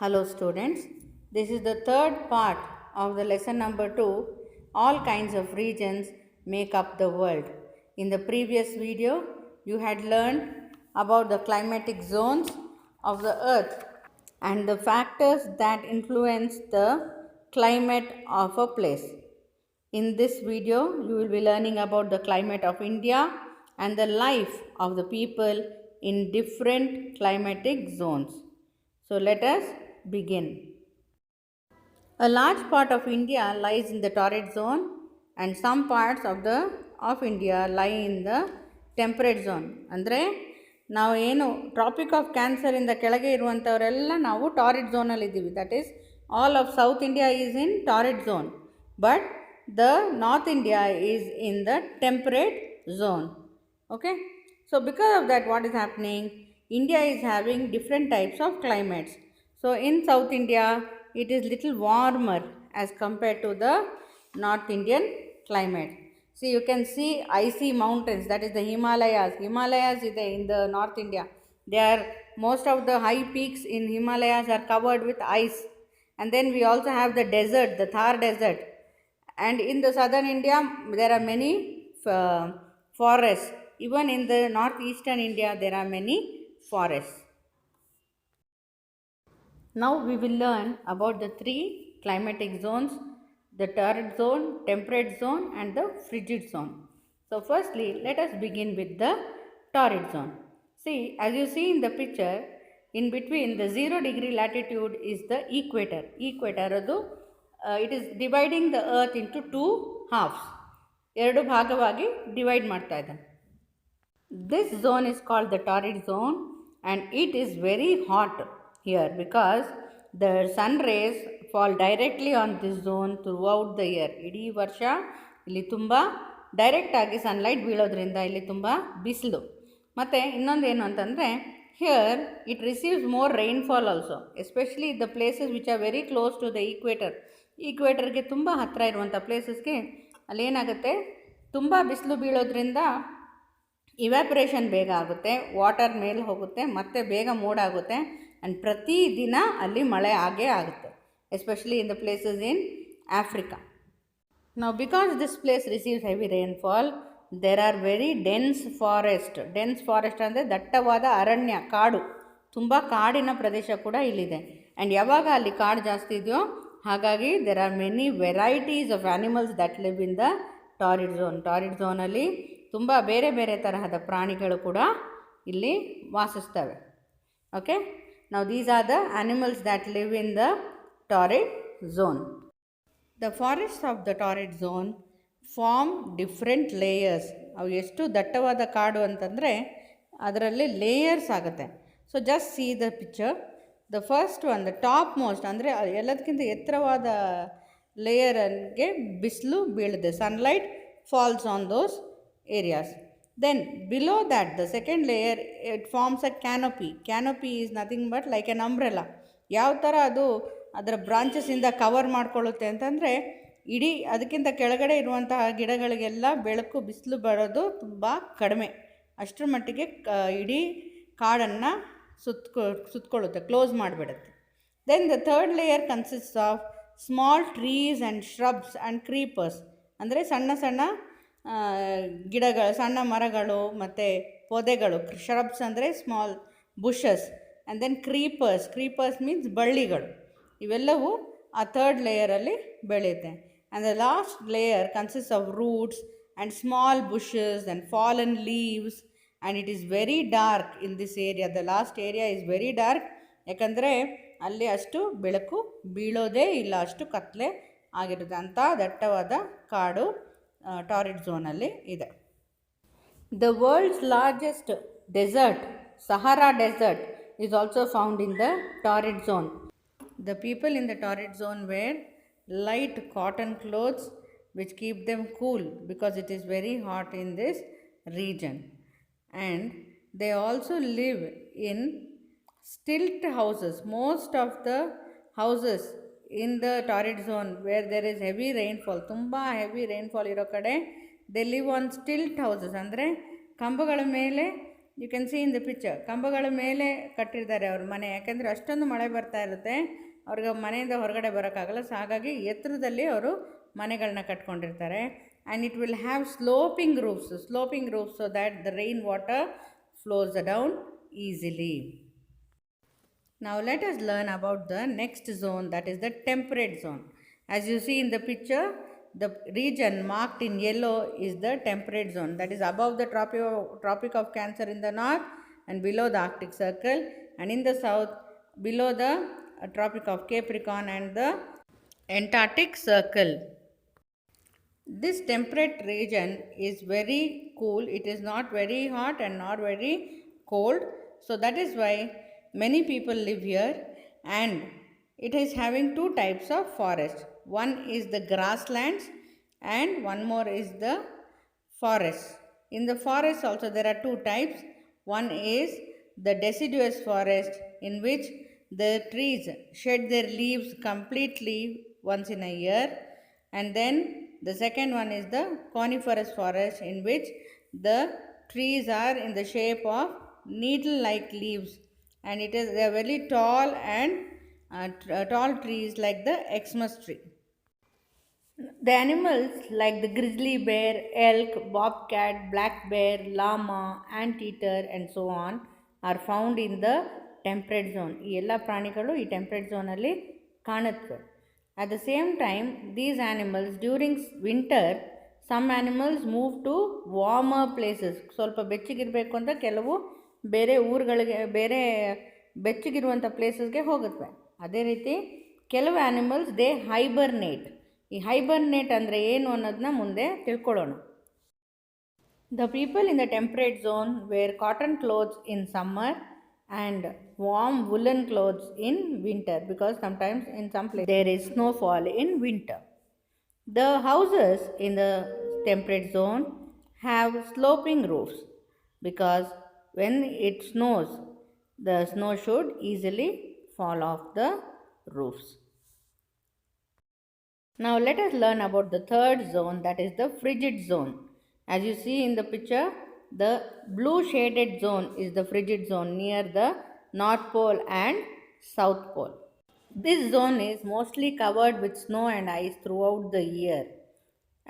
Hello students, this is the third part of the lesson number 2, all kinds of regions make up the world. In the previous video, you had learned about the climatic zones of the earth and the factors that influence the climate of a place. In this video, you will be learning about the climate of India and the life of the people in different climatic zones. So let us begin. A large part of India lies in the torrid zone and some parts of India lie in the temperate zone. ಅಂದರೆ ನಾವು ಏನು traffic of ಕ್ಯಾನ್ಸರಿಂದ ಕೆಳಗೆ ಇರುವಂಥವರೆಲ್ಲ ನಾವು torrid ಝೋನಲ್ಲಿ ಇದ್ದೀವಿ. That is all of south India is in torrid zone, but the north India is in the temperate zone. Okay, so because of that, what is happening? India is having different types of climates. So in South India, it is little warmer as compared to the North Indian climate. See, you can see icy mountains, that is the Himalayas. Himalayas is in the North India. Most of the high peaks in Himalayas are covered with ice. And then we also have the desert, the Thar desert. And in the southern India, there are many forests. Even in the northeastern India, there are many forests. Now we will learn about the three climatic zones: the torrid zone, temperate zone and the frigid zone. So firstly, let us begin with the torrid zone. See, as you see in the picture, in between the 0 degree latitude is the equator. Equator adu it is dividing the earth into two halves. ಎರಡು ಭಾಗವಾಗಿ divide ಮಾಡ್ತಾ ಇದೆ. This zone is called the torrid zone and it is very hot here because the sun rays fall directly on this zone throughout the year. ಇಡೀ ವರ್ಷ ಇಲ್ಲಿ ತುಂಬ ಡೈರೆಕ್ಟಾಗಿ sunlight ಬೀಳೋದ್ರಿಂದ ಇಲ್ಲಿ ತುಂಬ ಬಿಸಿಲು. ಮತ್ತು ಇನ್ನೊಂದು ಏನು ಅಂತಂದರೆ, here it receives more rainfall also, especially the places which are very close to the equator. ಈಕ್ವೇಟರ್ಗೆ ತುಂಬ ಹತ್ತಿರ ಇರುವಂಥ ಪ್ಲೇಸಸ್ಗೆ ಅಲ್ಲೇನಾಗುತ್ತೆ, ತುಂಬ ಬಿಸಿಲು ಬೀಳೋದ್ರಿಂದ ಇವ್ಯಾಪ್ರೇಷನ್ ಬೇಗ ಆಗುತ್ತೆ, ವಾಟರ್ ಮೇಲೆ ಹೋಗುತ್ತೆ, ಮತ್ತು ಬೇಗ ಮೋಡ ಆಗುತ್ತೆ ಆ್ಯಂಡ್ ಪ್ರತಿದಿನ ಅಲ್ಲಿ ಮಳೆ ಆಗೇ ಆಗುತ್ತೆ, especially in the places in Africa. ನಾವು because this place receives heavy rainfall, there are very dense forest. Dense forest ಅಂದರೆ ದಟ್ಟವಾದ ಅರಣ್ಯ, ಕಾಡು, ತುಂಬ ಕಾಡಿನ ಪ್ರದೇಶ ಕೂಡ ಇಲ್ಲಿದೆ. ಆ್ಯಂಡ್ ಯಾವಾಗ ಅಲ್ಲಿ ಕಾಡು ಜಾಸ್ತಿ ಇದೆಯೋ ಹಾಗಾಗಿ there are many varieties of animals that live in the torrid zone. Torrid ಝೋನಲ್ಲಿ ತುಂಬ ಬೇರೆ ಬೇರೆ ತರಹದ ಪ್ರಾಣಿಗಳು ಕೂಡ ಇಲ್ಲಿ ವಾಸಿಸ್ತವೆ. Okay, now these are the animals that live in the torrid zone. The forests of the torrid zone form different layers. ಅವು ಎಷ್ಟು ದಟ್ಟವಾದ ಕಾಡು ಅಂತಂದರೆ ಅದರಲ್ಲಿ ಲೇಯರ್ಸ್ ಆಗುತ್ತೆ. So just see the picture. The first one, the top most, ಅಂದರೆ ಎಲ್ಲದಕ್ಕಿಂತ ಎತ್ತರವಾದ ಲೇಯರ್ಗೆ ಬಿಸಿಲು ಬೀಳುತ್ತೆ, sunlight falls on those areas. Then below that, the second layer, it forms a canopy. Canopy is nothing but like an umbrella. ಯಾವ ಥರ ಅದು ಅದರ ಬ್ರಾಂಚಸ್ಸಿಂದ cover ಮಾಡ್ಕೊಳ್ಳುತ್ತೆ ಅಂತಂದರೆ, ಇಡೀ ಅದಕ್ಕಿಂತ ಕೆಳಗಡೆ ಇರುವಂತಹ ಗಿಡಗಳಿಗೆಲ್ಲ ಬೆಳಕು ಬಿಸಿಲು ಬರೋದು ತುಂಬ ಕಡಿಮೆ, ಅಷ್ಟರ ಮಟ್ಟಿಗೆ ಇಡೀ ಕಾಡನ್ನು ಸುತ್ತಕೊಳ್ಳುತ್ತೆ, ಕ್ಲೋಸ್ ಮಾಡಿಬಿಡುತ್ತೆ. Then the third layer consists of small trees and shrubs and creepers. ಅಂದರೆ ಸಣ್ಣ ಸಣ್ಣ ಗಿಡಗಳು, ಸಣ್ಣ ಮರಗಳು ಮತ್ತು ಪೊದೆಗಳು. ಶ್ರಬ್ಸ್ ಅಂದರೆ small bushes. And then creepers. Creepers means ಬಳ್ಳಿಗಳು. ಇವೆಲ್ಲವೂ ಆ ಥರ್ಡ್ ಲೇಯರಲ್ಲಿ ಬೆಳೆಯುತ್ತೆ. And the last layer consist of roots and small bushes and fallen leaves and it is very dark in this area. The last area is very dark, ಯಾಕಂದರೆ ಅಲ್ಲಿ ಅಷ್ಟು ಬೆಳಕು ಬೀಳೋದೇ ಇಲ್ಲ, ಅಷ್ಟು ಕತ್ತಲೆ ಆಗಿರುತ್ತೆ. ಅಂಥ ದಟ್ಟವಾದ ಕಾಡು ಟಾರಿಡ್ ಝೋನಲ್ಲಿ ಇದೆ. The world's largest desert, Sahara desert, is also found in the torrid zone. The people in the torrid zone wear light cotton clothes which keep them cool because it is very hot in this region. And they also live in stilt houses. Most of the houses in the torrid zone where there is heavy rainfall, ತುಂಬ heavy rainfall ಇರೋ ಕಡೆ they live on stilt houses. ಅಂದರೆ ಕಂಬಗಳ ಮೇಲೆ you can see in the picture. ಕಂಬಗಳ ಮೇಲೆ ಕಟ್ಟಿರ್ತಾರೆ ಅವ್ರ ಮನೆ, ಯಾಕೆಂದರೆ ಅಷ್ಟೊಂದು ಮಳೆ ಬರ್ತಾ ಇರುತ್ತೆ, ಅವ್ರಿಗೆ ಮನೆಯಿಂದ ಹೊರಗಡೆ ಬರೋಕ್ಕಾಗಲ್ಲ. ಸೊ ಹಾಗಾಗಿ ಎತ್ತರದಲ್ಲಿ ಅವರು ಮನೆಗಳನ್ನ ಕಟ್ಕೊಂಡಿರ್ತಾರೆ. And it will have sloping roofs so that the rain water flows down easily. Now let us learn about the next zone, that is the temperate zone. As you see in the picture, the region marked in yellow is the temperate zone, that is above the Tropic of Cancer in the north and below the Arctic Circle, and in the south below the Tropic of Capricorn and the Antarctic Circle. This temperate region is very cool. It is not very hot and not very cold. So that is why many people live here, and it is having two types of forest. One is the grasslands and one more is the forest. In the forest also there are two types. One is the deciduous forest, in which the trees shed their leaves completely once in a year, and then the second one is the coniferous forest, in which the trees are in the shape of needle-like leaves, and they are very tall and tall trees like the Xmas tree. The animals like the grizzly bear, elk, bobcat, black bear, llama, anteater and so on are found in the temperate zone. ಈ ಎಲ್ಲ ಪ್ರಾಣಿಗಳು ಈ temperate ಝೋನಲ್ಲಿ ಕಾಣುತ್ತವೆ. At the same time, these animals during winter, some animals move to warmer places. ಸ್ವಲ್ಪ ಬೆಚ್ಚಗಿರಬೇಕು ಅಂತ ಕೆಲವು ಬೇರೆ ಊರುಗಳಿಗೆ, ಬೇರೆ ಬೆಚ್ಚಗಿರುವಂಥ ಪ್ಲೇಸಸ್ಗೆ ಹೋಗುತ್ತವೆ. ಅದೇ ರೀತಿ ಕೆಲವು ಆ್ಯನಿಮಲ್ಸ್ ದೇ ಹೈಬರ್ನೇಟ್. ಈ ಹೈಬರ್ನೇಟ್ ಅಂದರೆ ಏನು ಅನ್ನೋದನ್ನ ಮುಂದೆ ತಿಳ್ಕೊಳ್ಳೋಣ. The people in the temperate zone wear cotton clothes in summer and warm woolen clothes in winter, because sometimes in some places there is snowfall in winter. The houses in the temperate zone have sloping roofs, because when it snows, the snow should easily fall off the roofs. Now let us learn about the third zone, that is the frigid zone. As you see in the picture, the blue shaded zone is the frigid zone near the North Pole and South Pole. This zone is mostly covered with snow and ice throughout the year,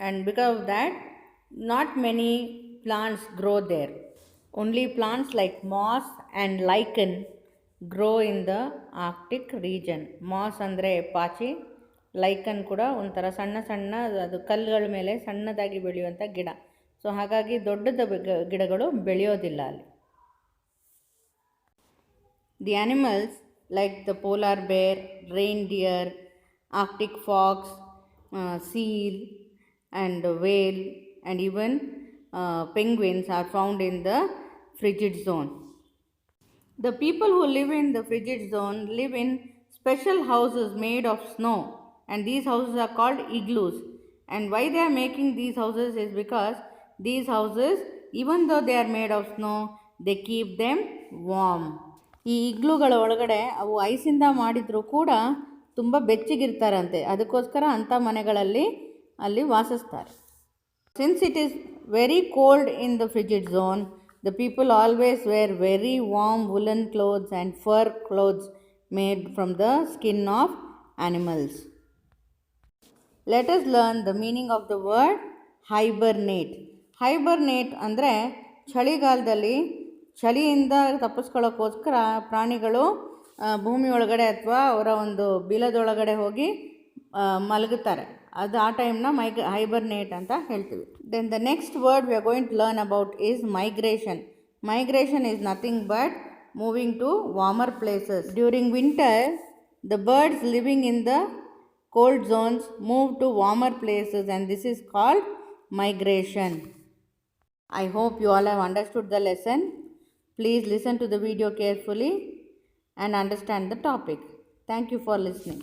and because of that not many plants grow there. Only plants like moss and lichen grow in the Arctic region. Moss ಅಂದರೆ ಪಾಚಿ, ಲೈಕನ್ ಕೂಡ ಒಂಥರ ಸಣ್ಣ ಸಣ್ಣ ಅದು ಕಲ್ಲುಗಳ ಮೇಲೆ ಸಣ್ಣದಾಗಿ ಬೆಳೆಯುವಂಥ ಗಿಡ. ಸೊ ಹಾಗಾಗಿ ದೊಡ್ಡದ ಗಿಡಗಳು ಬೆಳೆಯೋದಿಲ್ಲ ಅಲ್ಲಿ. The animals like the polar bear, reindeer, Arctic fox, seal and whale and even penguins are found in the frigid zone. The people who live in the frigid zone live in special houses made of snow, and these houses are called igloos. And why they are making these houses is because these houses, even though they are made of snow, they keep them warm. ಈ ಇಗ್ಲೂಗಳ ಒಳಗಡೆ ಅವು ಐಸಿಂದ ಮಾಡಿದರೂ ಕೂಡ ತುಂಬ ಬೆಚ್ಚಗಿರ್ತಾರಂತೆ, ಅದಕ್ಕೋಸ್ಕರ ಅಂಥ ಮನೆಗಳಲ್ಲಿ ಅಲ್ಲಿ ವಾಸಿಸ್ತಾರೆ. Since it is very cold in the frigid zone, the people always wear very warm woolen clothes and fur clothes made from the skin of animals. Let us learn the meaning of the word hibernate. Hibernate ಅಂದರೆ ಚಳಿಗಾಲದಲ್ಲಿ ಚಳಿಯಿಂದ ತಪ್ಪಿಸ್ಕೊಳ್ಳೋಕ್ಕೋಸ್ಕರ ಪ್ರಾಣಿಗಳು ಭೂಮಿ ಒಳಗಡೆ ಅಥವಾ ಅವರ ಒಂದು ಬಿಲದೊಳಗಡೆ ಹೋಗಿ ಮಲಗುತ್ತಾರೆ. ಅದು ಆ ಟೈಮ್ನ ಹೈಬರ್ನೇಟ್ ಅಂತ ಹೇಳ್ತೀವಿ. Then the next word we are going to learn about is migration. Migration is nothing but moving to warmer places. During winter, the birds living in the cold zones move to warmer places, and this is called migration. I hope you all have understood the lesson. Please listen to the video carefully and understand the topic. Thank you for listening.